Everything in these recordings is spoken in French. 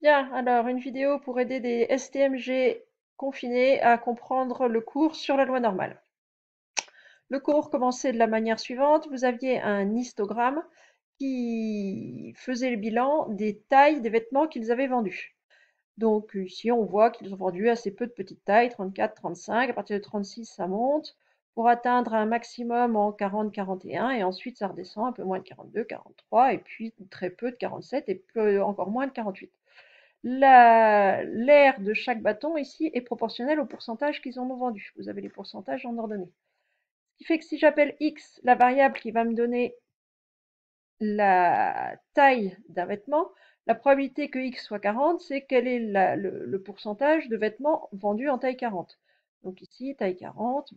Bien, alors une vidéo pour aider des STMG confinés à comprendre le cours sur la loi normale. Le cours commençait de la manière suivante. Vous aviez un histogramme qui faisait le bilan des tailles des vêtements qu'ils avaient vendus. Donc ici, on voit qu'ils ont vendu assez peu de petites tailles, 34, 35. À partir de 36, ça monte pour atteindre un maximum en 40, 41. Et ensuite, ça redescend un peu moins de 42, 43. Et puis très peu de 47 et encore moins de 48. L'aire de chaque bâton ici est proportionnelle au pourcentage qu'ils en ont vendu. Vous avez les pourcentages en ordonnée. Ce qui fait que si j'appelle x la variable qui va me donner la taille d'un vêtement, la probabilité que x soit 40, c'est quel est le pourcentage de vêtements vendus en taille 40. Donc ici, taille 40,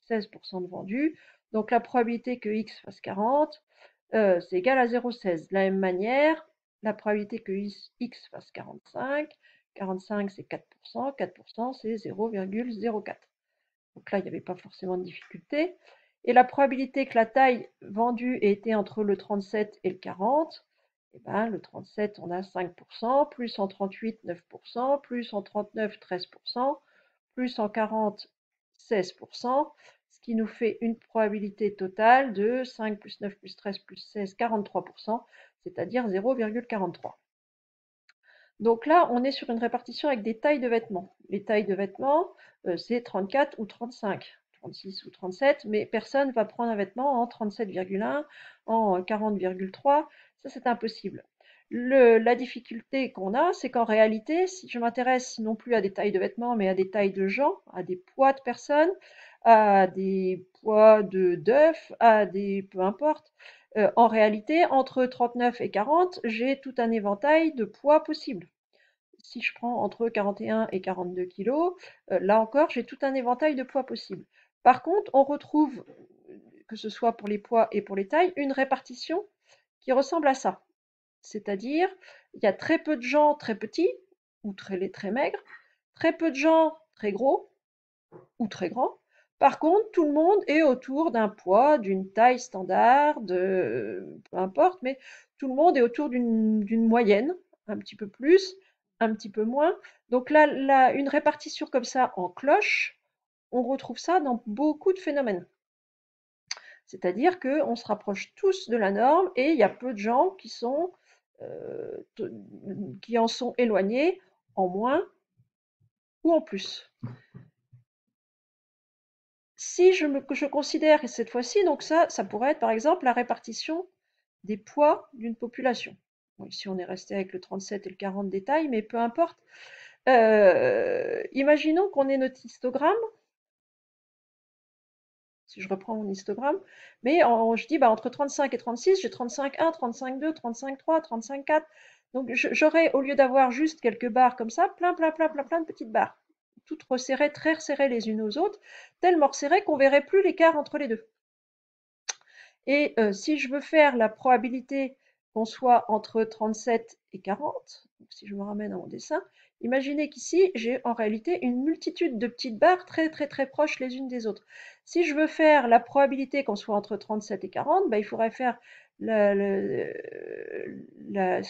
16% de vendus. Donc la probabilité que x fasse 40, c'est égal à 0,16. De la même manière, la probabilité que x fasse 45, 45 c'est 4%, 4% c'est 0,04. Donc là, il n'y avait pas forcément de difficulté. Et la probabilité que la taille vendue ait été entre le 37 et le 40, eh ben, le 37, on a 5%, plus en 38, 9%, plus en 39, 13%, plus en 40, 16%, ce qui nous fait une probabilité totale de 5 plus 9 plus 13 plus 16, 43%, c'est-à-dire 0,43. Donc là, on est sur une répartition avec des tailles de vêtements. Les tailles de vêtements, c'est 34 ou 35, 36 ou 37, mais personne ne va prendre un vêtement en 37,1, en 40,3, ça c'est impossible. La difficulté qu'on a, c'est qu'en réalité, si je m'intéresse non plus à des tailles de vêtements, mais à des tailles de gens, à des poids de personnes, à des poids d'œufs, à des peu importe, en réalité, entre 39 et 40, j'ai tout un éventail de poids possibles. Si je prends entre 41 et 42 kilos, là encore, j'ai tout un éventail de poids possibles. Par contre, on retrouve, que ce soit pour les poids et pour les tailles, une répartition qui ressemble à ça. C'est-à-dire, il y a très peu de gens très petits ou très maigres, très peu de gens très gros ou très grands. Par contre, tout le monde est autour d'un poids, d'une taille standard, peu importe, mais tout le monde est autour d'une moyenne, un petit peu plus, un petit peu moins. Donc là, une répartition comme ça en cloche, on retrouve ça dans beaucoup de phénomènes. C'est-à-dire qu'on se rapproche tous de la norme et il y a peu de gens euh, qui en sont éloignés en moins ou en plus. Si je considère, et cette fois-ci, donc ça pourrait être par exemple la répartition des poids d'une population. Bon, ici, on est resté avec le 37 et le 40 détails, mais peu importe. Imaginons qu'on ait notre histogramme, si je reprends mon histogramme, mais je dis entre 35 et 36, j'ai 35,1, 35,2, 35,3, 35,4. Donc j'aurais, au lieu d'avoir juste quelques barres comme ça, plein de petites barres, toutes resserrées, très resserrées les unes aux autres, tellement resserrées qu'on ne verrait plus l'écart entre les deux. Et si je veux faire la probabilité qu'on soit entre 37 et 40, donc si je me ramène à mon dessin, imaginez qu'ici, j'ai en réalité une multitude de petites barres très proches les unes des autres. Si je veux faire la probabilité qu'on soit entre 37 et 40, il faudrait faire ce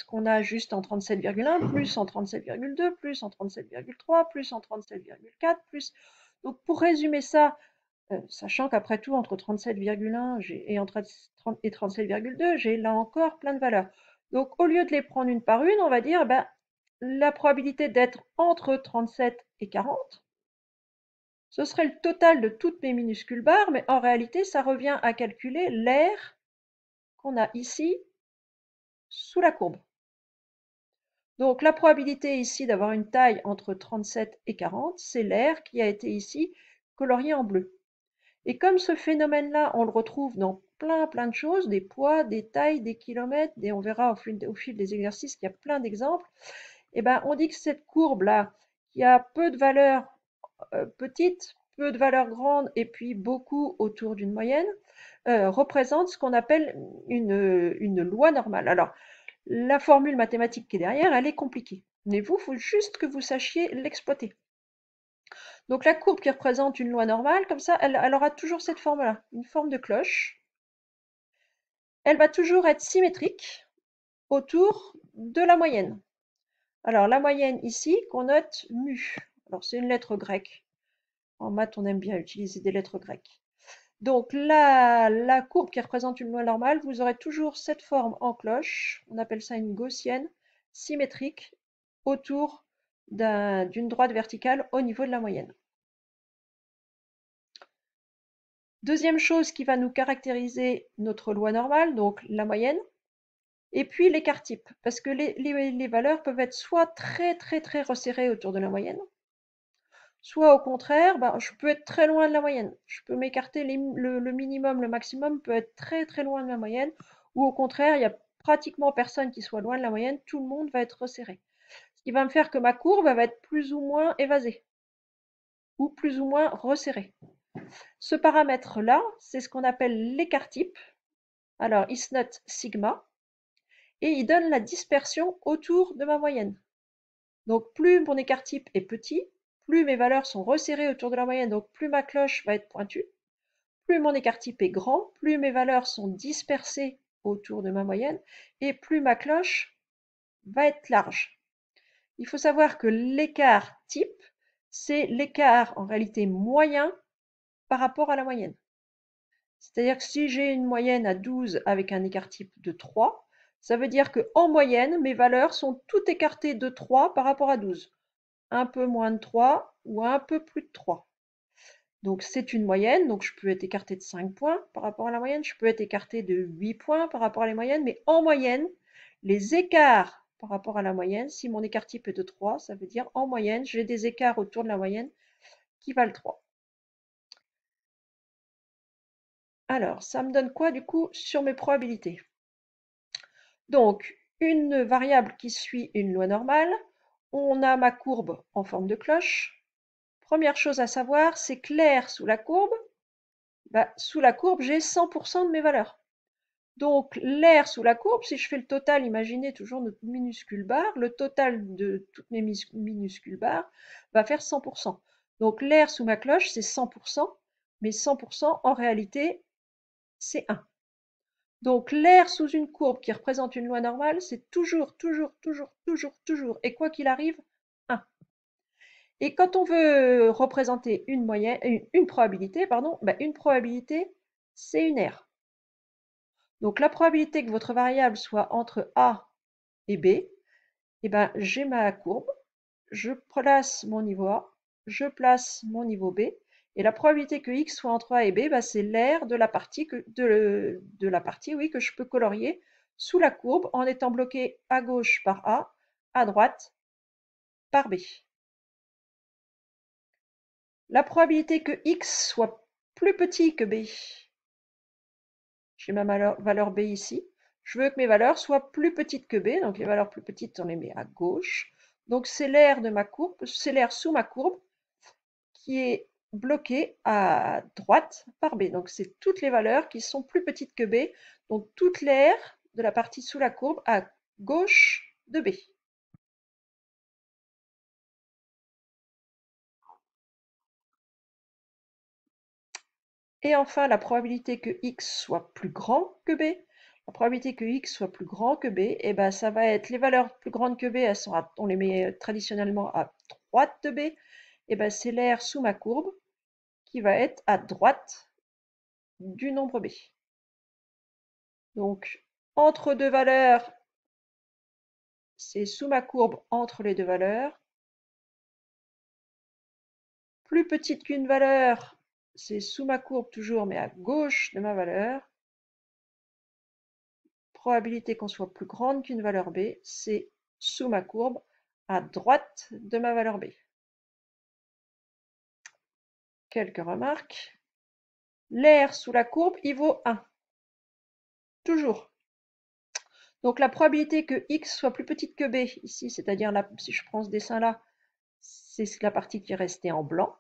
qu'on a juste en 37,1, plus en 37,2, plus en 37,3, plus en 37,4, plus... Donc pour résumer ça, sachant qu'après tout, entre 37,1 et 37,2, j'ai là encore plein de valeurs. Donc, au lieu de les prendre une par une, on va dire la probabilité d'être entre 37 et 40, ce serait le total de toutes mes minuscules barres, mais en réalité, ça revient à calculer l'air qu'on a ici sous la courbe. Donc, la probabilité ici d'avoir une taille entre 37 et 40, c'est l'air qui a été ici colorié en bleu. Et comme ce phénomène-là, on le retrouve dans plein de choses, des poids, des tailles, des kilomètres, on verra au fil des exercices qu'il y a plein d'exemples, et on dit que cette courbe-là, qui a peu de valeurs petites, peu de valeurs grandes et puis beaucoup autour d'une moyenne, représente ce qu'on appelle une loi normale. Alors, la formule mathématique qui est derrière, elle est compliquée. Mais il faut juste que vous sachiez l'exploiter. Donc la courbe qui représente une loi normale, comme ça, elle aura toujours cette forme-là, une forme de cloche. Elle va toujours être symétrique autour de la moyenne. Alors, la moyenne ici, qu'on note mu. Alors, c'est une lettre grecque. En maths, on aime bien utiliser des lettres grecques. Donc, la courbe qui représente une loi normale, vous aurez toujours cette forme en cloche. On appelle ça une gaussienne, symétrique, autour d'une droite verticale au niveau de la moyenne. Deuxième chose qui va nous caractériser notre loi normale, donc la moyenne, et puis l'écart type, parce que les valeurs peuvent être soit très très très resserrées autour de la moyenne, soit au contraire, je peux être très loin de la moyenne. Je peux m'écarter, le minimum, le maximum peut être très très loin de la moyenne, ou au contraire, il n'y a pratiquement personne qui soit loin de la moyenne, tout le monde va être resserré. Ce qui va me faire que ma courbe va être plus ou moins évasée, ou plus ou moins resserrée. Ce paramètre-là, c'est ce qu'on appelle l'écart type. Alors, il se note sigma, et il donne la dispersion autour de ma moyenne. Donc, plus mon écart type est petit, plus mes valeurs sont resserrées autour de la moyenne, donc plus ma cloche va être pointue. Plus mon écart type est grand, plus mes valeurs sont dispersées autour de ma moyenne, et plus ma cloche va être large. Il faut savoir que l'écart type, c'est l'écart en réalité moyen par rapport à la moyenne. C'est-à-dire que si j'ai une moyenne à 12 avec un écart type de 3, ça veut dire qu'en moyenne, mes valeurs sont toutes écartées de 3 par rapport à 12. Un peu moins de 3 ou un peu plus de 3. Donc c'est une moyenne, donc je peux être écarté de 5 points par rapport à la moyenne, je peux être écarté de 8 points par rapport à la moyenne, mais en moyenne, les écarts par rapport à la moyenne, si mon écart type est de 3, ça veut dire en moyenne, j'ai des écarts autour de la moyenne qui valent 3. Alors, ça me donne quoi du coup sur mes probabilités? Donc, une variable qui suit une loi normale, on a ma courbe en forme de cloche. Première chose à savoir, c'est que l'air sous la courbe, sous la courbe, j'ai 100% de mes valeurs. Donc, l'air sous la courbe, si je fais le total, imaginez toujours notre minuscule barre, le total de toutes mes minuscules barres va faire 100%. Donc, l'air sous ma cloche, c'est 100%, mais 100%, en réalité, c'est 1. Donc, l'air sous une courbe qui représente une loi normale, c'est toujours, toujours, toujours, toujours, toujours, et quoi qu'il arrive, 1. Et quand on veut représenter une moyenne, une probabilité, pardon, une probabilité, c'est une R. Donc la probabilité que votre variable soit entre A et B, j'ai ma courbe, je place mon niveau A, je place mon niveau B, et la probabilité que X soit entre A et B, c'est l'aire de la partie, que je peux colorier sous la courbe en étant bloqué à gauche par A, à droite par B. La probabilité que X soit plus petit que B, j'ai ma valeur B ici, je veux que mes valeurs soient plus petites que B, donc les valeurs plus petites, on les met à gauche. Donc c'est l'aire de ma courbe, c'est l'aire sous ma courbe qui est bloquée à droite par B. Donc c'est toutes les valeurs qui sont plus petites que B, donc toute l'aire de la partie sous la courbe à gauche de B. Et enfin, la probabilité que X soit plus grand que B. La probabilité que X soit plus grand que B, ça va être les valeurs plus grandes que B, on les met traditionnellement à droite de B. C'est l'aire sous ma courbe qui va être à droite du nombre B. Donc, entre deux valeurs, c'est sous ma courbe entre les deux valeurs. Plus petite qu'une valeur, c'est sous ma courbe toujours, mais à gauche de ma valeur. Probabilité qu'on soit plus grande qu'une valeur B, c'est sous ma courbe, à droite de ma valeur B. Quelques remarques. L'air sous la courbe, il vaut 1. Toujours. Donc la probabilité que X soit plus petite que B, ici, c'est-à-dire si je prends ce dessin-là, c'est la partie qui est restée en blanc.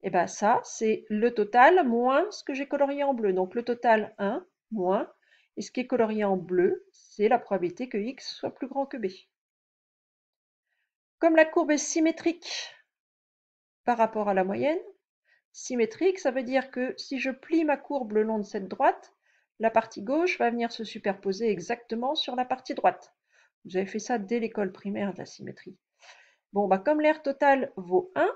Et ça, c'est le total moins ce que j'ai colorié en bleu. Donc le total 1 moins, et ce qui est colorié en bleu, c'est la probabilité que X soit plus grand que B. Comme la courbe est symétrique par rapport à la moyenne, symétrique, ça veut dire que si je plie ma courbe le long de cette droite, la partie gauche va venir se superposer exactement sur la partie droite. Vous avez fait ça dès l'école primaire de la symétrie. Bon, bah, comme l'aire totale vaut 1,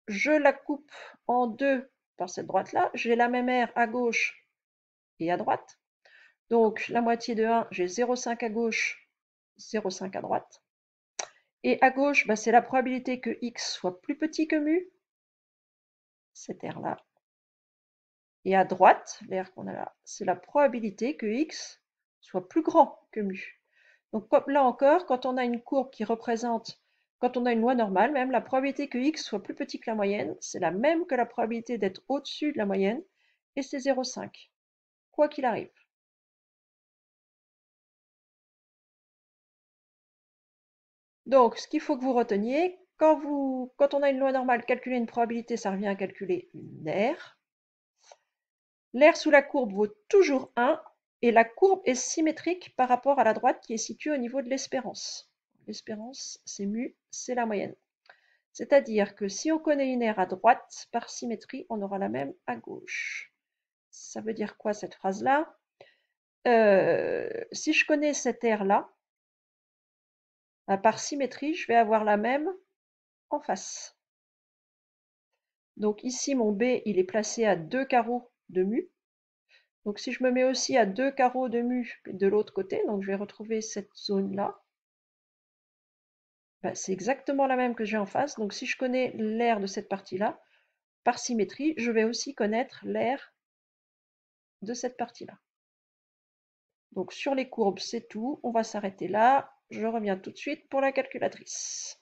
je la coupe en deux par cette droite-là. J'ai la même aire à gauche et à droite. Donc, la moitié de 1, j'ai 0,5 à gauche, 0,5 à droite. Et à gauche, bah, c'est la probabilité que x soit plus petit que mu, cette aire-là. Et à droite, l'aire qu'on a là, c'est la probabilité que x soit plus grand que mu. Donc là encore, quand on a une courbe qui représente, quand on a une loi normale, même la probabilité que x soit plus petit que la moyenne, c'est la même que la probabilité d'être au-dessus de la moyenne, et c'est 0,5, quoi qu'il arrive. Donc, ce qu'il faut que vous reteniez, quand on a une loi normale, calculer une probabilité, ça revient à calculer une aire. L'aire sous la courbe vaut toujours 1, et la courbe est symétrique par rapport à la droite qui est située au niveau de l'espérance. L'espérance, c'est mu, c'est la moyenne. C'est-à-dire que si on connaît une aire à droite, par symétrie, on aura la même à gauche. Ça veut dire quoi cette phrase-là? Si je connais cette aire-là, par symétrie, je vais avoir la même en face. Donc ici, mon B, il est placé à 2 carreaux de mu. Donc si je me mets aussi à 2 carreaux de mu de l'autre côté, donc je vais retrouver cette zone-là, bah, c'est exactement la même que j'ai en face. Donc si je connais l'aire de cette partie-là, par symétrie, je vais aussi connaître l'aire de cette partie-là. Donc sur les courbes, c'est tout. On va s'arrêter là. Je reviens tout de suite pour la calculatrice.